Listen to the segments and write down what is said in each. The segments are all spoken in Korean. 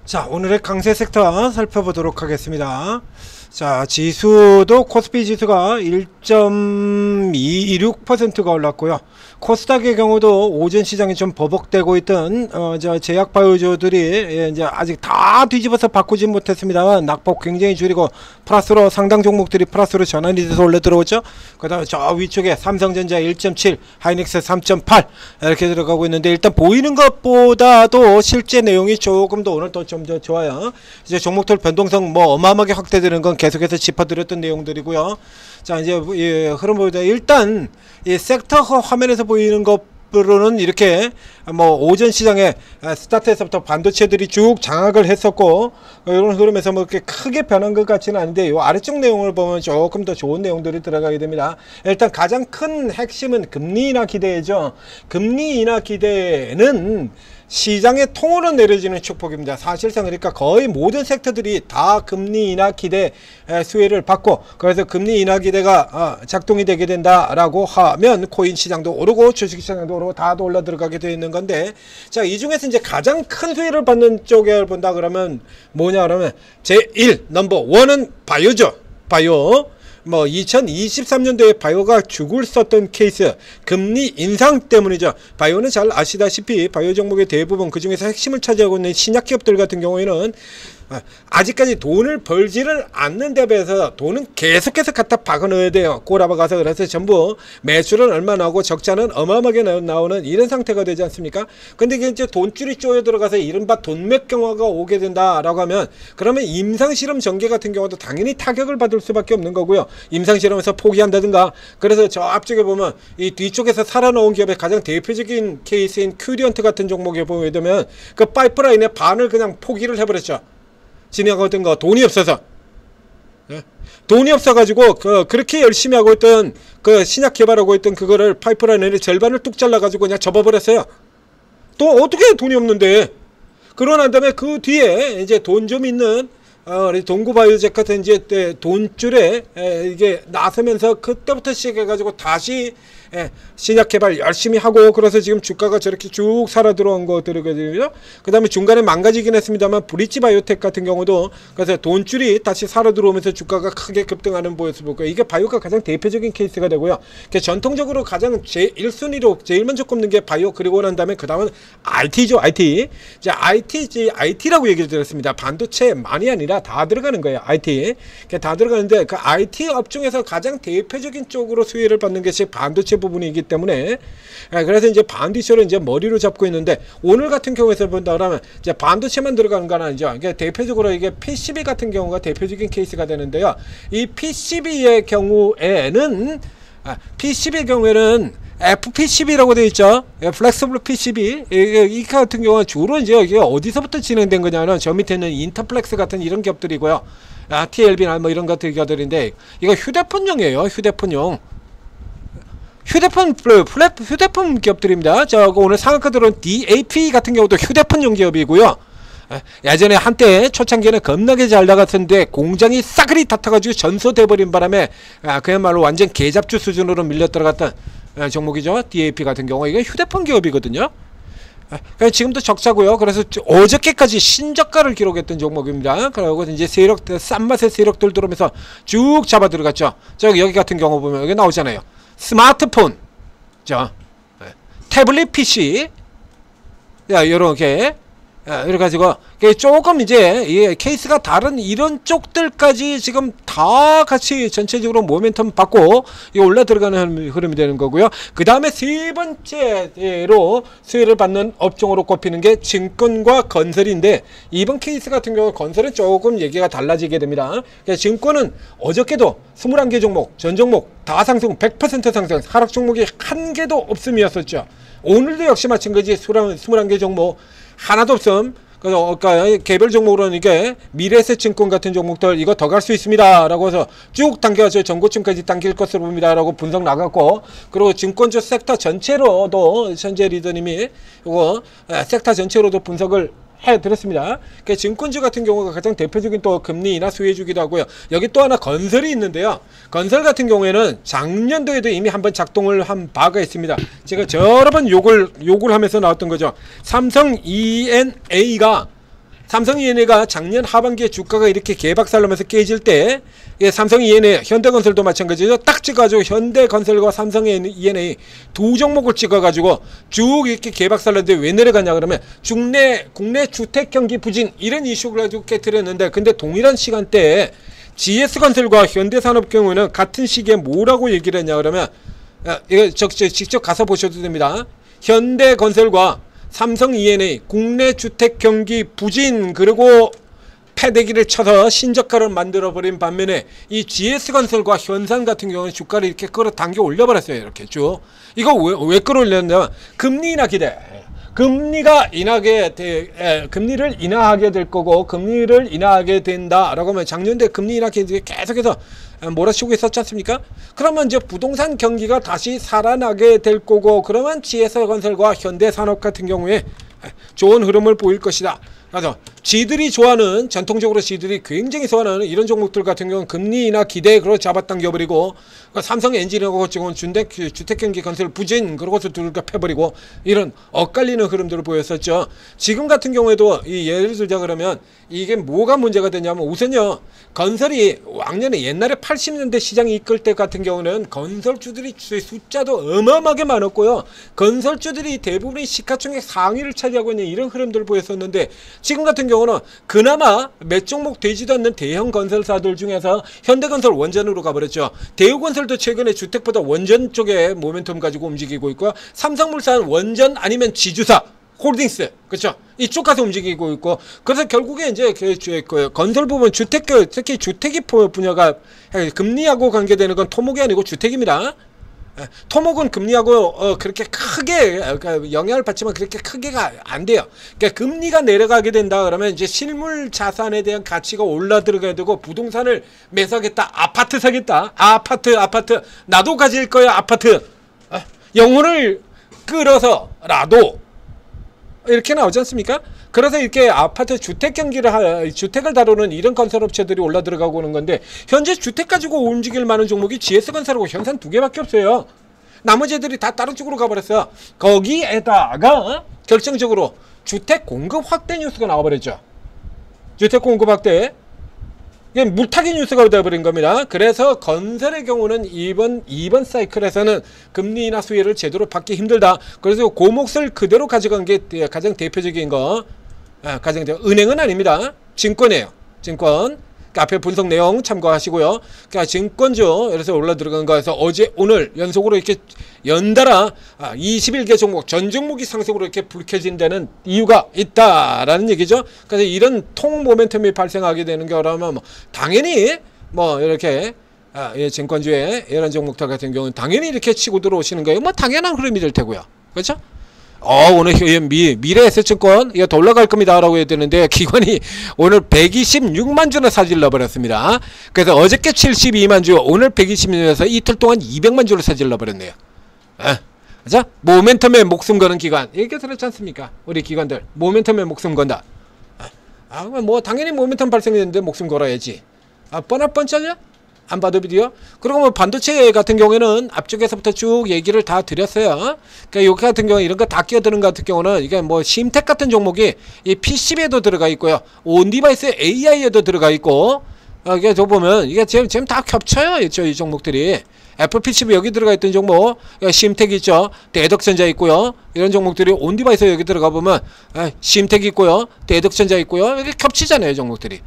자, 오늘의 강세 섹터 살펴보도록 하겠습니다. 자, 지수도 코스피 지수가 1.26%가 올랐고요. 코스닥의 경우도 오전 시장이 좀 버벅대고 있던 제약 바이오주들이 이제 아직 다 뒤집어서 바꾸진 못했습니다만 낙폭 굉장히 줄이고 플러스로 상당 종목들이 플러스로 전환이 돼서 올라 들어오죠. 그다음에 저 위쪽에 삼성전자 1.7, 하이닉스 3.8 이렇게 들어가고 있는데, 일단 보이는 것보다도 실제 내용이 조금 더 오늘 또 좀 더 좋아요. 이제 종목들 변동성 뭐 어마어마하게 확대되는 건 계속해서 짚어드렸던 내용들이고요. 자, 이제 흐름 보다 일단 이 섹터 화면에서 보이는 것으로는 이렇게 뭐 오전 시장에 스타트에서부터 반도체들이 쭉 장악을 했었고, 이런 흐름에서 뭐 이렇게 크게 변한 것 같지는 않은데, 이 아래쪽 내용을 보면 조금 더 좋은 내용들이 들어가게 됩니다. 일단 가장 큰 핵심은 금리 인하 기대죠. 금리 인하 기대는 시장의 통으로 내려지는 축복입니다. 사실상 그러니까 거의 모든 섹터들이 다 금리 인하 기대 수혜를 받고, 그래서 금리 인하 기대가 작동이 되게 된다라고 하면 코인 시장도 오르고 주식 시장도 오르고 다 올라 들어가게 되어 있는 건데, 자, 이 중에서 이제 가장 큰 수혜를 받는 쪽에 본다 그러면 뭐냐 그러면 제1 넘버 1은 바이오죠. 바이오. 뭐 2023년도에 바이오가 죽을 썼던 케이스, 금리 인상 때문이죠. 바이오는 잘 아시다시피 바이오 종목의 대부분, 그 중에서 핵심을 차지하고 있는 신약 기업들 같은 경우에는 아직까지 돈을 벌지를 않는 데 비해서 돈은 계속해서 갖다 박아 넣어야 돼요. 꼬라박아서. 그래서 전부 매출은 얼마 나오고 적자는 어마어마하게 나오는 이런 상태가 되지 않습니까? 근데 이게 이제 돈줄이 쪼여 들어가서 이른바 돈맥 경화가 오게 된다라고 하면, 그러면 임상실험 전개 같은 경우도 당연히 타격을 받을 수밖에 없는 거고요. 임상실험에서 포기한다든가. 그래서 저 앞쪽에 보면 이 뒤쪽에서 살아나온 기업의 가장 대표적인 케이스인 큐리언트 같은 종목에 보게 되면 그 파이프라인의 반을 그냥 포기를 해버렸죠. 진행하던 거 돈이 없어서, 돈이 없어가지고 그렇게 열심히 하고 있던 그 신약 개발하고 있던 그거를 파이프라인의 절반을 뚝 잘라가지고 그냥 접어버렸어요. 또 어떻게 돈이 없는데. 그러고 난 다음에 그 뒤에 이제 돈 좀 있는 동구바이오텍 같은 이제 돈줄에 이게 나서면서 그때부터 시작해가지고 다시 신약 개발 열심히 하고, 그래서 지금 주가가 저렇게 쭉 살아 들어온 것들이거든요. 그 다음에 중간에 망가지긴 했습니다만 브릿지 바이오텍 같은 경우도 그래서 돈줄이 다시 살아 들어오면서 주가가 크게 급등하는 모습이고, 이게 바이오가 가장 대표적인 케이스가 되고요. 전통적으로 가장 제1순위로 제일 먼저 꼽는 게 바이오, 그리고 난 다음에 그 다음은 IT죠. IT. 자, IT라고 얘기를 드렸습니다. 반도체만이 아니라 다 들어가는 거예요. IT. 다 들어가는데 그 IT 업종에서 가장 대표적인 쪽으로 수혜를 받는 것이 반도체 부분이기 때문에, 그래서 이제 반도체를 이제 머리로 잡고 있는데, 오늘 같은 경우에서 본다 그러면 이제 반도체만 들어가는 건 아니죠. 그러니까 대표적으로 이게 PCB 같은 경우가 대표적인 케이스가 되는데요. 이 PCB의 경우에는 FPCB라고 되어 있죠. 플렉서블 PCB. 이 같은 경우는 주로 이제 이게 어디서부터 진행된 거냐면 저 밑에 있는 인터플렉스 같은 이런 기업들이고요. TLB나 뭐 이런 것들인데, 이거 휴대폰용이에요. 휴대폰 기업들입니다. 저 오늘 상한가 들어온 DAP 같은 경우도 휴대폰용 기업이고요. 예전에 한때 초창기에는 겁나게 잘 나갔었는데 공장이 싸그리 닫혀가지고 전소돼버린 바람에 그야말로 완전 개잡주 수준으로 밀려 들어갔던 종목이죠. DAP 같은 경우 이게 휴대폰 기업이거든요. 지금도 적자고요. 그래서 어저께까지 신저가를 기록했던 종목입니다. 그리고 이제 세력, 싼 맛의 세력들 들어오면서 쭉 잡아 들어갔죠. 여기 같은 경우 보면 여기 나오잖아요. 스마트폰, 태블릿 PC, 요렇게, 이래 가지고 조금 이제 이 케이스가 다른 이런 쪽들까지 지금 다 같이 전체적으로 모멘텀 받고 올라 들어가는 흐름이 되는 거고요. 그 다음에 세 번째로 수혜를 받는 업종으로 꼽히는 게 증권과 건설인데, 이번 케이스 같은 경우 건설은 조금 얘기가 달라지게 됩니다. 증권은 어저께도 21개 종목, 전 종목 다 상승, 100% 상승, 하락 종목이 한 개도 없음이었었죠. 오늘도 역시 마찬가지 21개 종목 하나도 없음. 그러니까 개별 종목으로는 이게 미래에셋증권 같은 종목들 이거 더 갈 수 있습니다 라고 해서 쭉 당겨서 전고점까지 당길 것으로 봅니다 라고 분석 나갔고, 그리고 증권주 섹터 전체로도 현재 리더님이 이거 섹터 전체로도 분석을 해드렸습니다. 증권주 같은 경우가 가장 대표적인 또 금리 인하 수혜주기도 하고요. 여기 또 하나 건설이 있는데요. 건설 같은 경우에는 작년도에도 이미 한번 작동을 한 바가 있습니다. 제가 여러 번 욕을 하면서 나왔던 거죠. 삼성 ENA가 삼성 E&A가 작년 하반기에 주가가 이렇게 개박살나면서 깨질 때 삼성 E&A, 현대건설도 마찬가지죠. 딱 찍어가지고 현대건설과 삼성 E&A 두 종목을 찍어가지고 쭉 이렇게 개박살났는데 왜 내려가냐 그러면 국내 주택 경기 부진 이런 이슈를 가지고 깨뜨렸는데, 근데 동일한 시간대에 GS건설과 현대산업 경우는 같은 시기에 뭐라고 얘기를 했냐 그러면 이거 직접 가서 보셔도 됩니다. 현대건설과 삼성 E&A 국내 주택 경기 부진 그리고 패대기를 쳐서 신저가를 만들어버린 반면에 이 GS건설과 현산 같은 경우는 주가를 이렇게 끌어당겨 올려버렸어요. 이렇게 쭉. 이거 왜 끌어올렸냐면 금리 인하 기대. 금리를 인하하게 될 거고, 금리를 인하하게 된다라고 하면 작년에 금리 인하 기대 계속해서 몰아치고 있었지 않습니까? 그러면 이제 부동산 경기가 다시 살아나게 될 거고, 그러면 GS건설과 현대산업 같은 경우에 좋은 흐름을 보일 것이다. 그래서 지들이 좋아하는, 전통적으로 지들이 굉장히 좋아하는 이런 종목들 같은 경우는 금리 인하 기대로 잡아당겨버리고, 삼성 엔지니어하고 지금 주택경기 건설 부진 그러고서 둘다 패버리고 이런 엇갈리는 흐름들을 보였었죠. 지금 같은 경우에도 예를 들자 그러면 이게 뭐가 문제가 되냐면, 우선요 건설이 왕년에 옛날에 80년대 시장이 이끌 때 같은 경우는 건설주들이 숫자도 어마어마하게 많았고요. 건설주들이 대부분이 시가총액 상위를 차지하고 있는 이런 흐름들을 보였었는데, 지금 같은 경우는 그나마 몇 종목 되지도 않는 대형 건설사들 중에서 현대건설 원전으로 가버렸죠. 대우건설도 최근에 주택보다 원전 쪽에 모멘텀 가지고 움직이고 있고, 삼성물산 원전 아니면 지주사 홀딩스, 그렇죠? 이쪽 가서 움직이고 있고, 그래서 결국에 이제 그 건설 부분 주택, 특히 주택이 분야가 금리하고 관계되는 건 토목이 아니고 주택입니다. 토목은 금리하고 그렇게 크게 영향을 받지만 그렇게 크게가 안 돼요. 그러니까 금리가 내려가게 된다 그러면 이제 실물 자산에 대한 가치가 올라 들어가야 되고, 부동산을 매수하겠다, 아파트 사겠다, 아파트 나도 가질 거야, 아파트 영혼을 끌어서라도 이렇게 나오지 않습니까? 그래서 이렇게 아파트 주택 경기를 주택을 다루는 이런 건설업체들이 올라 들어가고 오는 건데, 현재 주택 가지고 움직일 만한 종목이 GS건설하고 현산 두 개밖에 없어요. 나머지들이 다 다른 쪽으로 가버렸어요. 거기에다가 결정적으로 주택 공급 확대 뉴스가 나와버렸죠. 주택 공급 확대, 이게 물타기 뉴스가 되어버린 겁니다. 그래서 건설의 경우는 이번 사이클에서는 금리 인하 수혜를 제대로 받기 힘들다. 그래서 그 몫을 그대로 가져간 게 가장 대표적인 거, 은행은 아닙니다. 증권이에요. 증권. 앞에 분석 내용 참고하시고요. 그러니까 증권주, 그래서 올라 들어간 거에서 어제 오늘 연속으로 이렇게 연달아 21개 종목 전 종목이 상승으로 이렇게 불켜진다는 이유가 있다라는 얘기죠. 그래서 이런 통 모멘텀이 발생하게 되는 거라면 당연히 이렇게 증권주의 이런 종목들 같은 경우는 당연히 이렇게 치고 들어오시는 거예요. 당연한 흐름이 될 테고요. 그렇죠? 오늘 미래에셋증권 이거 더 올라갈 겁니다 라고 해야 되는데, 기관이 오늘 126만 주나 사질러 버렸습니다. 그래서 어저께 72만 주, 오늘 126에서 이틀 동안 200만 주를 사질러 버렸네요. 그죠? 모멘텀에 목숨 거는 기관, 이렇게 들었지 않습니까? 우리 기관들 모멘텀에 목숨 건다. 당연히 모멘텀 발생했는데 목숨 걸어야지. 뻔하죠? 안 봐도 비디오. 그리고 반도체 같은 경우에는 앞쪽에서부터 쭉 얘기를 다 드렸어요. 그러니까 여기 같은 경우 이런 거 다 끼어드는 것 같은 경우는 이게 심텍 같은 종목이 이 PCB에도 들어가 있고요, 온디바이스 AI에도 들어가 있고, 이게 저 보면 이게 지금 다 겹쳐요. 이 종목들이. 애플 PCB 여기 들어가 있던 종목, 심텍 있죠. 대덕전자 있고요. 이런 종목들이 온디바이스 여기 들어가 보면 심텍 있고요, 대덕전자 있고요. 이게 겹치잖아요, 종목들이.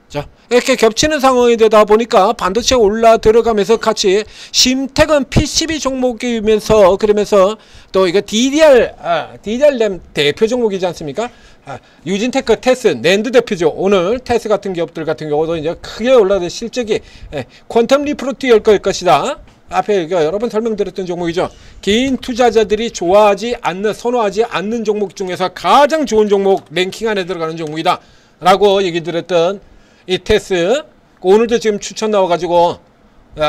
자, 이렇게 겹치는 상황이 되다 보니까 반도체 올라 들어가면서 같이 심텍은 PCB 종목이면서, 그러면서 또 이거 DDR램 대표 종목이지 않습니까? 유진테크, 테스, 낸드 대표죠. 오늘 테스 같은 기업들 같은 경우도 이제 크게 올라서 실적이 퀀텀 리프로 뛰어올 것이다. 앞에 여러 번 설명드렸던 종목이죠. 개인 투자자들이 좋아하지 않는, 선호하지 않는 종목 중에서 가장 좋은 종목 랭킹 안에 들어가는 종목이다 라고 얘기 드렸던 이 테스, 오늘도 지금 추천 나와가지고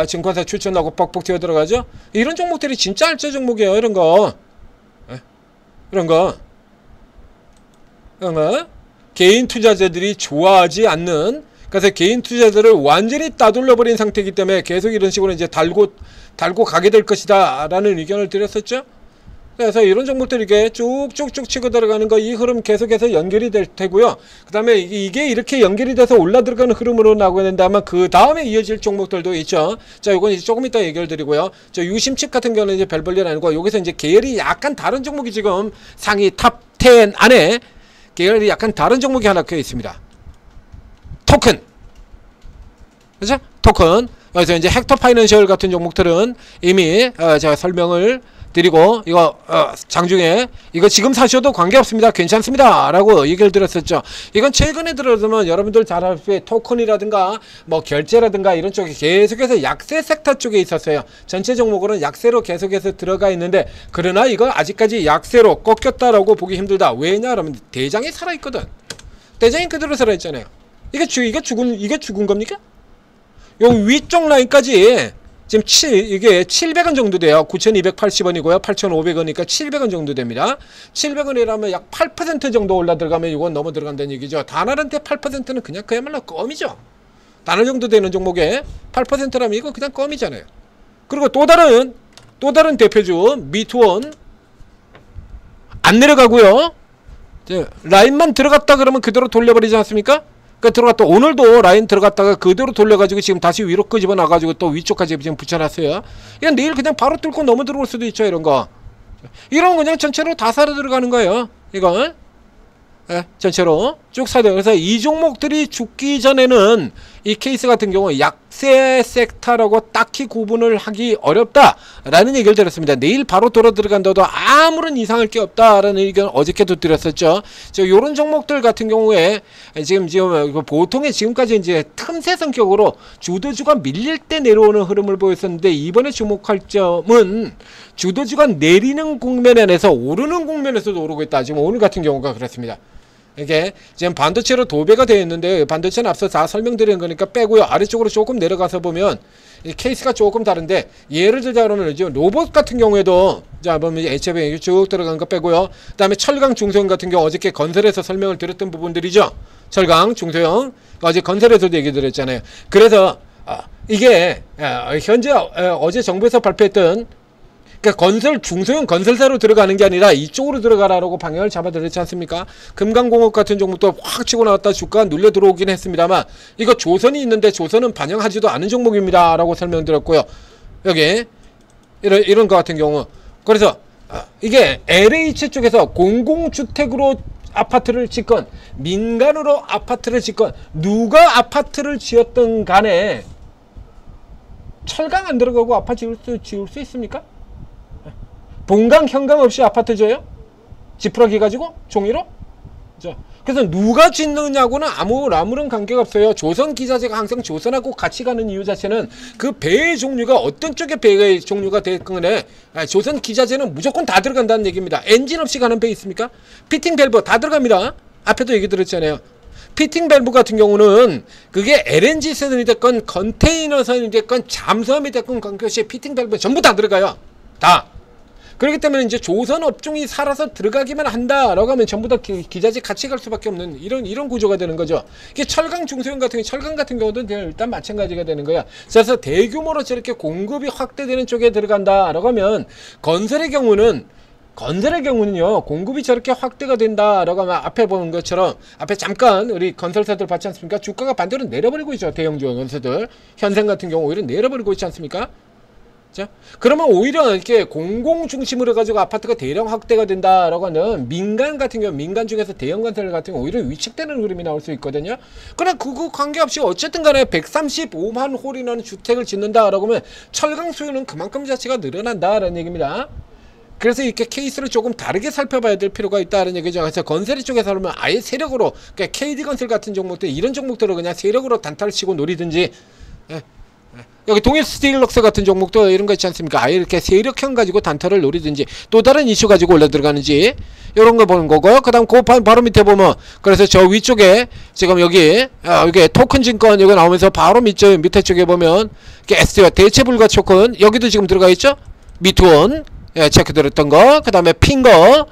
증권사 추천 나오고 뻑뻑 튀어 들어가죠. 이런 종목들이 진짜 알짜 종목이에요. 이런 거 개인 투자자들이 좋아하지 않는, 그래서 개인 투자자들을 완전히 따돌려 버린 상태이기 때문에 계속 이런 식으로 이제 달고 가게 될 것이다 라는 의견을 드렸었죠. 그래서 이런 종목들이 이게 쭉쭉쭉 치고 들어가는 거, 이 흐름 계속해서 연결이 될 테고요. 그 다음에 이게 이렇게 연결이 돼서 올라 들어가는 흐름으로 나오게 된다면 그 다음에 이어질 종목들도 있죠. 자, 이건 이제 조금 이따 얘기를 드리고요. 저 유심칩 같은 경우는 이제 별 볼일 아니고, 여기서 이제 계열이 약간 다른 종목이 지금 상위 탑 10 안에 계열이 약간 다른 종목이 하나 껴 있습니다. 토큰. 그죠? 토큰. 그래서 이제 헥터 파이낸셜 같은 종목들은 이미 제가 설명을 드리고, 이거 장중에 이거 지금 사셔도 관계없습니다, 괜찮습니다 라고 얘기를 드렸었죠. 이건 최근에 들어서면 여러분들 잘 아시다시피 토큰이라든가 뭐 결제라든가 이런 쪽이 계속해서 약세 섹터 쪽에 있었어요. 전체 종목으로는 약세로 계속해서 들어가 있는데, 그러나 이거 아직까지 약세로 꺾였다라고 보기 힘들다. 왜냐 그러면 대장이 살아있거든. 대장이 그대로 살아있잖아요. 이게 죽은 겁니까? 요 위쪽 라인까지 지금 이게 700원 정도 돼요. 9,280원이고요. 8,500원이니까 700원 정도 됩니다. 700원이라면 약 8% 정도 올라 들어가면 이건 넘어 들어간다는 얘기죠. 단알한테 8%는 그냥 그야말로 껌이죠. 단알 정도 되는 종목에 8%라면 이거 그냥 껌이잖아요. 그리고 또 다른 대표주 미투원 안 내려가고요. 라인만 들어갔다 그러면 그대로 돌려버리지 않습니까? 들어갔다, 오늘도 라인 들어갔다가 그대로 돌려가지고 지금 다시 위로 끄집어 놔가지고 또 위쪽까지 지금 붙여놨어요. 이건 내일 그냥 바로 뚫고 넘어 들어올 수도 있죠. 이런 거, 이런 거 그냥 전체로 다 사려 들어가는 거예요. 이건 전체로 쭉 사야 돼요. 그래서 이 종목들이 죽기 전에는 이 케이스 같은 경우 약세 섹터라고 딱히 구분을 하기 어렵다라는 얘기를 드렸습니다. 내일 바로 돌아 들어간다도 아무런 이상할 게 없다라는 의견 어저께도 드렸었죠. 이런 종목들 같은 경우에 지금 보통의 지금까지 이제 틈새 성격으로 주도주가 밀릴 때 내려오는 흐름을 보였었는데, 이번에 주목할 점은 주도주가 내리는 국면에서 오르는 국면에서도 오르고 있다. 지금 오늘 같은 경우가 그렇습니다. 이게 지금 반도체로 도배가 되어 있는데, 반도체는 앞서 다 설명드린 거니까 빼고요. 아래쪽으로 조금 내려가서 보면 이 케이스가 조금 다른데, 예를 들자 그러면 지금 로봇 같은 경우에도, 자 보면 HFA 쭉 들어간 거 빼고요. 그 다음에 철강 중소형 같은 경우 어저께 건설에서 설명을 드렸던 부분들이죠. 철강 중소형 어제 건설에서도 얘기 드렸잖아요. 그래서 이게 현재 어제 정부에서 발표했던, 그러니까 건설 중소형 건설사로 들어가는 게 아니라 이쪽으로 들어가라라고 방향을 잡아드렸지 않습니까? 금강공업 같은 종목도 확 치고 나왔다 주가 눌려 들어오긴 했습니다만, 이거 조선이 있는데 조선은 반영하지도 않은 종목입니다 라고 설명드렸고요. 여기 이런 거 같은 경우, 그래서 이게 LH 쪽에서 공공주택으로 아파트를 짓건 민간으로 아파트를 짓건 누가 아파트를 지었든 간에 철강 안 들어가고 아파트 지을 수 있습니까? 본강 현강 없이 아파트 져요? 지푸라기 가지고? 종이로? 자, 그래서 누가 짓느냐고는 아무런 관계가 없어요. 조선 기자재가 항상 조선하고 같이 가는 이유 자체는 그 배의 종류가 어떤 쪽의 배의 종류가 됐건에 조선 기자재는 무조건 다 들어간다는 얘기입니다. 엔진 없이 가는 배 있습니까? 피팅 밸브 다 들어갑니다. 앞에도 얘기 드렸잖아요. 피팅 밸브 같은 경우는 그게 LNG선이 됐건 컨테이너선이 됐건 잠수함이 됐건 관계없이 피팅 밸브 전부 다 들어가요. 다. 그렇기 때문에 이제 조선 업종이 살아서 들어가기만 한다라고 하면 전부 다 기자재 같이 갈 수밖에 없는 이런 구조가 되는 거죠. 이게 철강 중소형 같은 경우, 철강 같은 경우도 일단 마찬가지가 되는 거야. 그래서 대규모로 저렇게 공급이 확대되는 쪽에 들어간다라고 하면, 건설의 경우는요 공급이 저렇게 확대가 된다라고 하면 앞에 보는 것처럼, 앞에 잠깐 우리 건설사들 봤지 않습니까? 주가가 반대로 내려버리고 있죠. 대형 건설사들 현생 같은 경우 오히려 내려버리고 있지 않습니까? 자, 그러면 오히려 이렇게 공공 중심으로 가지고 아파트가 대량 확대가 된다라고 하는 민간 같은 경우, 민간 중에서 대형 건설 같은 경우 오히려 위축되는 흐름이 나올 수 있거든요. 그러나 그거 관계없이 어쨌든 간에 135만 홀이라는 주택을 짓는다라고 하면 철강 수요는 그만큼 자체가 늘어난다라는 얘기입니다. 그래서 이렇게 케이스를 조금 다르게 살펴봐야 될 필요가 있다는 얘기죠. 그래서 건설이 쪽에서 그러면 아예 세력으로, 그러니까 KD건설 같은 종목들, 이런 종목들을 그냥 세력으로 단타를 치고 노리든지, 여기 동일스테인럭스 같은 종목도 이런 거 있지 않습니까? 아예 이렇게 세력형 가지고 단타를 노리든지, 또 다른 이슈 가지고 올라 들어가는지, 이런 거 보는 거고, 그 다음 그 바로 밑에 보면, 그래서 저 위쪽에 지금 여기 이게 토큰 증권 여기 나오면서 바로 밑에 쪽에 보면 이게 ST와 대체 불가 토큰 여기도 지금 들어가 있죠? 미투원 체크 들었던 거, 그 다음에 핑거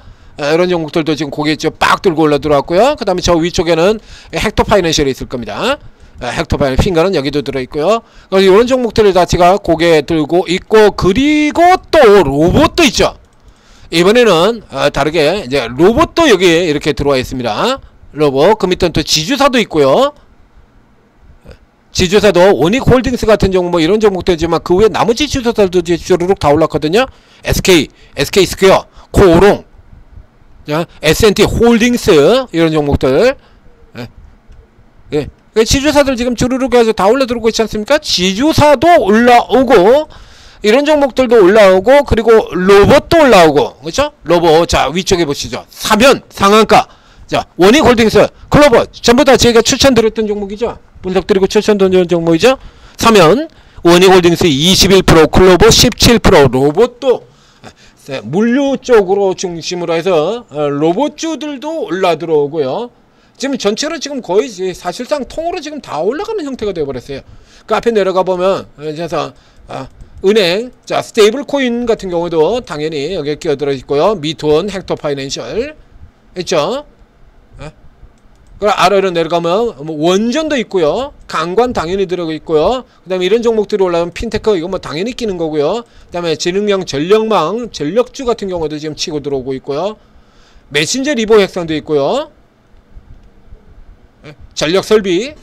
이런 종목들도 지금 고개 빡 들고 올라 들어왔고요. 그 다음에 저 위쪽에는 헥터 파이낸셜이 있을 겁니다. 헥터파이널 핑거는 여기도 들어있고요. 그래서 이런 종목들 자체가 고개 들고 있고, 그리고 또 로봇도 있죠. 이번에는 다르게 이제 로봇도 여기 이렇게 들어와 있습니다. 로봇. 그 밑에는 또 지주사도 있고요. 지주사도 원익홀딩스 같은 종목 뭐 이런 종목도 있지만 그 외에 나머지 지주사들도 주르륵 다 올랐거든요. SK 스퀘어, 코오롱, S&T 홀딩스 이런 종목들. 예. 지주사들 지금 주르륵 해서 다 올라 들어오고 있지 않습니까? 지주사도 올라오고 이런 종목들도 올라오고 그리고 로봇도 올라오고 그렇죠? 로봇 자 위쪽에 보시죠. 사면 상한가 자 원익홀딩스 클로버 전부 다 제가 추천드렸던 종목이죠. 분석드리고 추천드렸던 종목이죠. 사면 원익홀딩스 21% 클로버 17% 로봇도 물류 쪽으로 중심으로 해서 로봇주들도 올라 들어오고요. 지금 전체로 지금 거의 사실상 통으로 지금 다 올라가는 형태가 되어버렸어요. 그 앞에 내려가 보면 그래서 은행 자 스테이블 코인 같은 경우도 당연히 여기에 끼어들어 있고요. 미투원 헥터 파이낸셜 있죠. 그럼 아래로 내려가면 뭐 원전도 있고요. 강관 당연히 들어가 있고요. 그 다음에 이런 종목들이 올라오면 핀테크 이건 뭐 당연히 끼는 거고요. 그 다음에 지능형 전력망 전력주 같은 경우도 지금 치고 들어오고 있고요. 메신저 리보 핵상도 있고요. 전력설비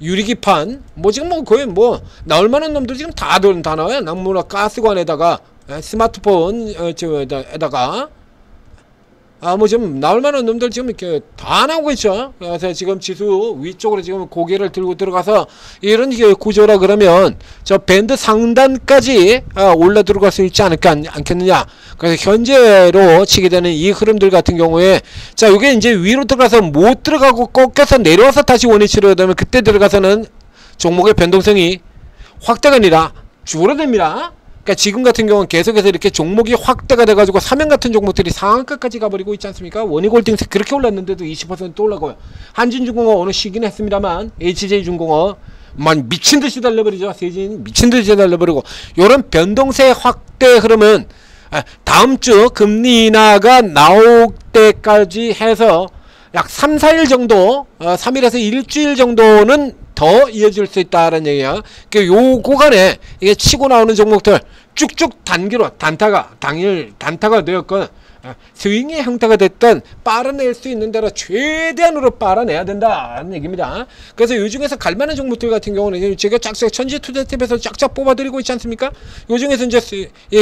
유리기판 뭐 지금 뭐 거의 뭐 나올만한 놈들 지금 다 나와요. 나무나 가스관에다가 스마트폰 에다가 뭐 지금 나올만한 놈들 지금 이렇게 다 나오고 있죠. 그래서 지금 지수 위쪽으로 지금 고개를 들고 들어가서 이런 구조라 그러면 저 밴드 상단까지 올라 들어갈 수 있지 않겠느냐. 그래서 현재로 치게 되는 이 흐름들 같은 경우에 자 이게 이제 위로 들어가서 못 들어가고 꺾여서 내려와서 다시 원위치로 되면 그때 들어가서는 종목의 변동성이 확대가 아니라 줄어듭니다. 그러니까 지금 같은 경우는 계속해서 이렇게 종목이 확대가 돼가지고 사면 같은 종목들이 상한가까지 가버리고 있지 않습니까? 원익홀딩스 그렇게 올랐는데도 20% 올라가고요. 한진중공업 오늘 쉬긴 했습니다만 HJ중공업 만 미친듯이 달려버리죠. 세진 미친듯이 달려버리고 요런 변동세 확대 흐름은 다음주 금리 인하가 나올 때까지 해서 약 3, 4일 정도 3일에서 일주일 정도는 더 이어질 수 있다는 얘기야. 요 구간에 이게 치고 나오는 종목들 쭉쭉 단기로 단타가 되었건 스윙의 형태가 됐던 빨아낼 수 있는 대로 최대한으로 빨아내야 된다는 얘기입니다. 그래서 요 중에서 갈만한 종목들 같은 경우는 제가 짝짝 천지투자팁에서 짝짝 뽑아드리고 있지 않습니까? 요 중에서 이제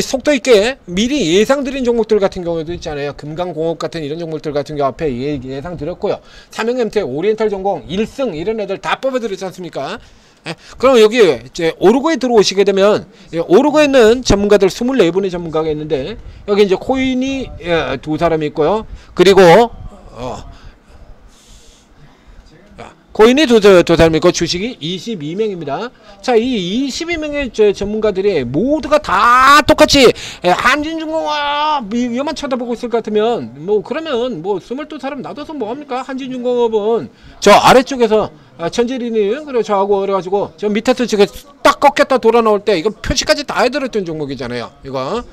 속도 있게 미리 예상드린 종목들 같은 경우도 있잖아요. 금강공업 같은 이런 종목들 같은 경우 앞에 예상 드렸고요. 삼형MT, 오리엔탈 전공, 1승 이런 애들 다 뽑아드렸지 않습니까? 그럼 여기 이제 오르고에 들어오시게 되면 오르고에 있는 전문가들 24분의 전문가가 있는데 여기 이제 코인이 두 사람이 있고요. 그리고 코인이 두 사람이 있고 주식이 22명입니다. 자, 이 22명의 전문가들이 모두가 다 똑같이 한진중공업 이것만 쳐다보고 있을 것 같으면 뭐 그러면 뭐 22사람 놔둬서 뭐합니까? 한진중공업은 저 아래쪽에서 천재리님 그래 저하고 그래가지고 저 밑에서 지금 딱 꺾였다 돌아 나올 때 이거 표시까지 다 해드렸던 종목이잖아요. 이거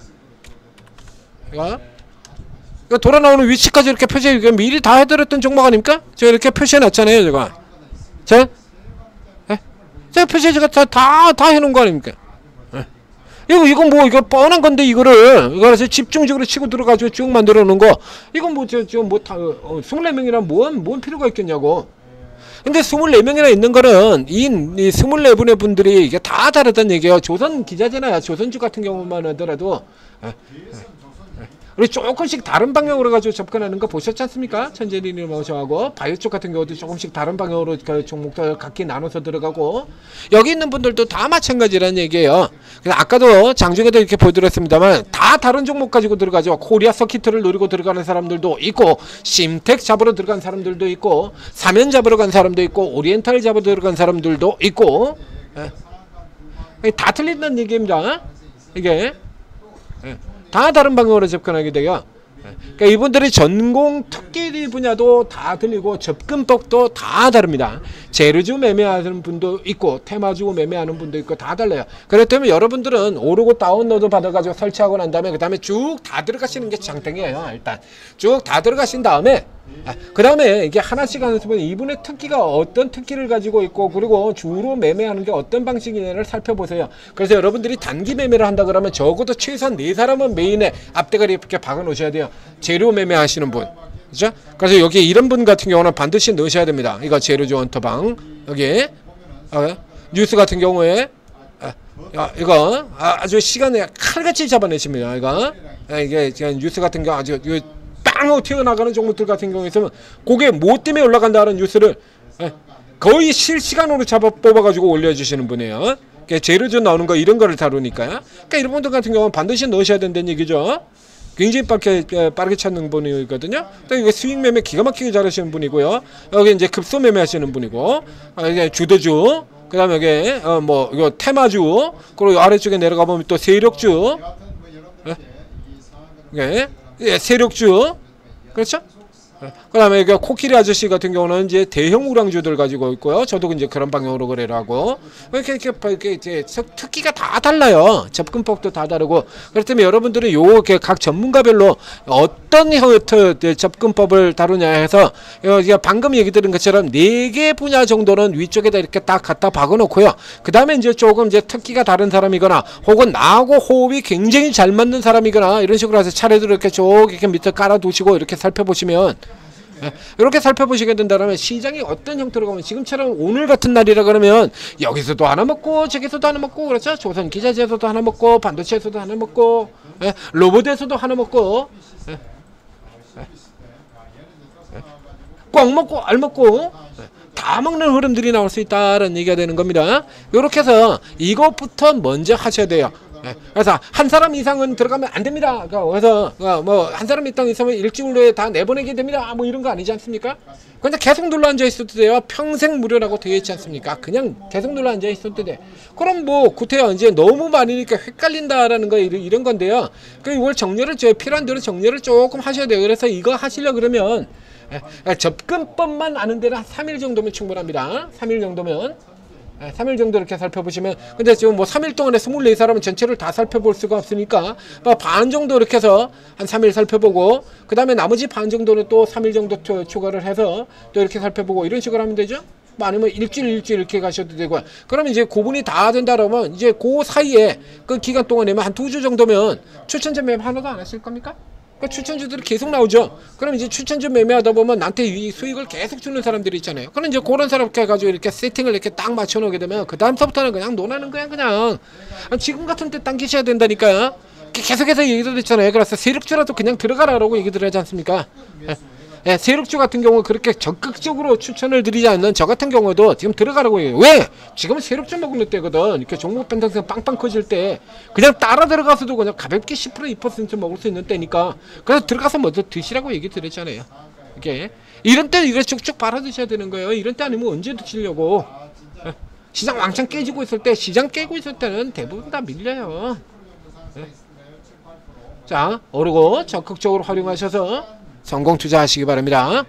돌아 나오는 위치까지 이렇게 표시 미리 다 해드렸던 종목 아닙니까? 제가 이렇게 표시해놨잖아요. 제가 표시 제가 다 해놓은 거 아닙니까? 이건 뭐 이거 뻔한 건데 이거를 그래서 집중적으로 치고 들어가지고 쭉 만들어 놓은 거 이건 뭐 지금 뭐 24명이랑 뭔 필요가 있겠냐고. 근데 24명이나 있는 거는 이 24분의 분들이 이게 다 다르다는 얘기예요. 조선 기자재나 조선주 같은 경우만 하더라도 우리 조금씩 다른 방향으로 가지고 접근하는 거 보셨지 않습니까? 천재리님 모셔하고 바이오 쪽 같은 경우도 조금씩 다른 방향으로 종목들 각기 나눠서 들어가고 여기 있는 분들도 다 마찬가지라는 얘기예요. 그래서 아까도 장중에도 이렇게 보여드렸습니다만 다 다른 종목 가지고 들어가죠. 코리아 서키트를 노리고 들어가는 사람들도 있고 심텍 잡으러 들어간 사람들도 있고 사면 잡으러 간 사람도 있고 오리엔탈 잡으러 들어간 사람들도 있고 다 틀린다는 얘기입니다. 이게 다 다른 방향으로 접근하게 돼요. 그러니까 이분들이 전공 특기 분야도 다 들리고 접근법도 다 다릅니다. 재료주 매매하는 분도 있고 테마주 매매하는 분도 있고 다 달라요. 그렇다면 여러분들은 오르고 다운로드 받아가지고 설치하고 난 다음에 그 다음에 쭉 다 들어가시는 게 장땡이에요. 일단 쭉 다 들어가신 다음에 그 다음에 이게 하나씩 하는 수는 이분의 특기가 어떤 특기를 가지고 있고 그리고 주로 매매하는 게 어떤 방식이냐를 살펴보세요. 그래서 여러분들이 단기 매매를 한다 그러면 적어도 최소한 4사람은 메인에 앞대가리 이렇게 박아 놓으셔야 돼요. 재료 매매하시는 분. 그죠? 그래서 여기 이런 분 같은 경우는 반드시 넣으셔야 됩니다. 이거 재료주 헌터방. 여기 뉴스 같은 경우에 이거 아주 시간에 칼같이 잡아내십니다. 이게 뉴스 같은 경우 아주 빵 하고 튀어나가는 종목들 같은 경우에 있으면 그게 뭐 때문에 올라간다는 뉴스를 거의 실시간으로 뽑아가지고 올려주시는 분이에요. 재료주 나오는 거 이런 거를 다루니까요. 그러니까 이런 분들 같은 경우는 반드시 넣으셔야 된다는 얘기죠. 굉장히 빠르게 찾는 분이거든요. 또 이게 수익 매매 기가 막히게 잘하시는 분이고요. 여기 이제 급소 매매 하시는 분이고, 이게 주도주, 그 다음에 여기, 이거 테마주, 그리고 아래쪽에 내려가 보면 또 세력주, 세력주, 그렇죠? 그 다음에 코끼리 아저씨 같은 경우는 이제 대형 우량주들 가지고 있고요. 저도 이제 그런 방향으로 거래를 하고. 이렇게 이제 특기가 다 달라요. 접근법도 다 다르고. 그렇기 때문에 여러분들은 각 전문가별로 어떤 접근법을 다루냐 해서, 방금 얘기 드린 것처럼 4개 분야 정도는 위쪽에다 이렇게 딱 갖다 박아 놓고요. 그 다음에 이제 조금 이제 특기가 다른 사람이거나, 혹은 나하고 호흡이 굉장히 잘 맞는 사람이거나, 이런 식으로 해서 차례대로 이렇게 쭉 이렇게 밑에 깔아 두시고 이렇게 살펴보시면, 이렇게 살펴보시게 된다면 시장이 어떤 형태로 가면 지금처럼 오늘 같은 날이라 그러면 여기서도 하나 먹고 저기서도 하나 먹고 그렇죠. 조선기자재에서도 하나 먹고 반도체에서도 하나 먹고 로봇에서도 하나 먹고 꽉 먹고 알 먹고 다 먹는 흐름들이 나올 수 있다는 얘기가 되는 겁니다. 이렇게 해서 이것부터 먼저 하셔야 돼요. 그래서 한 사람 이상은 들어가면 안 됩니다. 그래서 한 사람 이상 있으면 일주일 내에 다 내보내게 됩니다. 뭐 이런 거 아니지 않습니까? 근데 계속 눌러 앉아 있어도 돼요. 평생 무료라고 되어 있지 않습니까? 그냥 계속 눌러 앉아 있어도 돼. 그럼 구태여 이제 너무 많으니까 헷갈린다라는 거 이런 건데요. 이걸 정렬을 필요한 대로 정렬을 조금 하셔야 돼요. 그래서 이거 하시려 그러면 접근법만 아는 데는 한 3일 정도면 충분합니다. 3일 정도면. 3일 정도 이렇게 살펴보시면, 근데 지금 3일 동안에 24사람은 전체를 다 살펴볼 수가 없으니까 반 정도 이렇게 해서 한 3일 살펴보고, 그 다음에 나머지 반 정도는 또 3일 정도 추가를 해서 또 이렇게 살펴보고 이런 식으로 하면 되죠. 아니면 일주일 이렇게 가셔도 되고요. 그러면 이제 구분이 다 된다 그러면 이제 그 사이에 그 기간 동안에만 한 2주 정도면 추천제 매매 하나도 안 하실 겁니까? 추천주들이 계속 나오죠. 그럼 이제 추천주 매매하다 보면 나한테 이 수익을 계속 주는 사람들이 있잖아요. 그럼 이제 그런 사람 해가지고 이렇게 세팅을 이렇게 딱 맞춰놓게 되면 그 다음서부터는 그냥 논하는 거야 그냥. 지금 같은 때 당기셔야 된다니까요. 계속해서 얘기도 했잖아요. 그래서 세력주라도 그냥 들어가라라고 얘기들 하지 않습니까? 세력주 같은 경우 그렇게 적극적으로 추천을 드리지 않는 저 같은 경우도 지금 들어가라고 얘기해요. 왜? 지금은 세력주 먹는 때거든. 이렇게 종목 변동성 빵빵 커질 때 그냥 따라 들어가서도 그냥 가볍게 10% 2% 먹을 수 있는 때니까 그래서 들어가서 먼저 드시라고 얘기 드렸잖아요. 이게 이런 때 이거 쭉쭉 빨아 드셔야 되는 거예요. 이런 때 아니면 언제 드시려고. 시장 왕창 깨지고 있을 때, 시장 깨고 있을 때는 대부분 다 밀려요. 자, 오르고 적극적으로 활용하셔서 성공 투자하시기 바랍니다.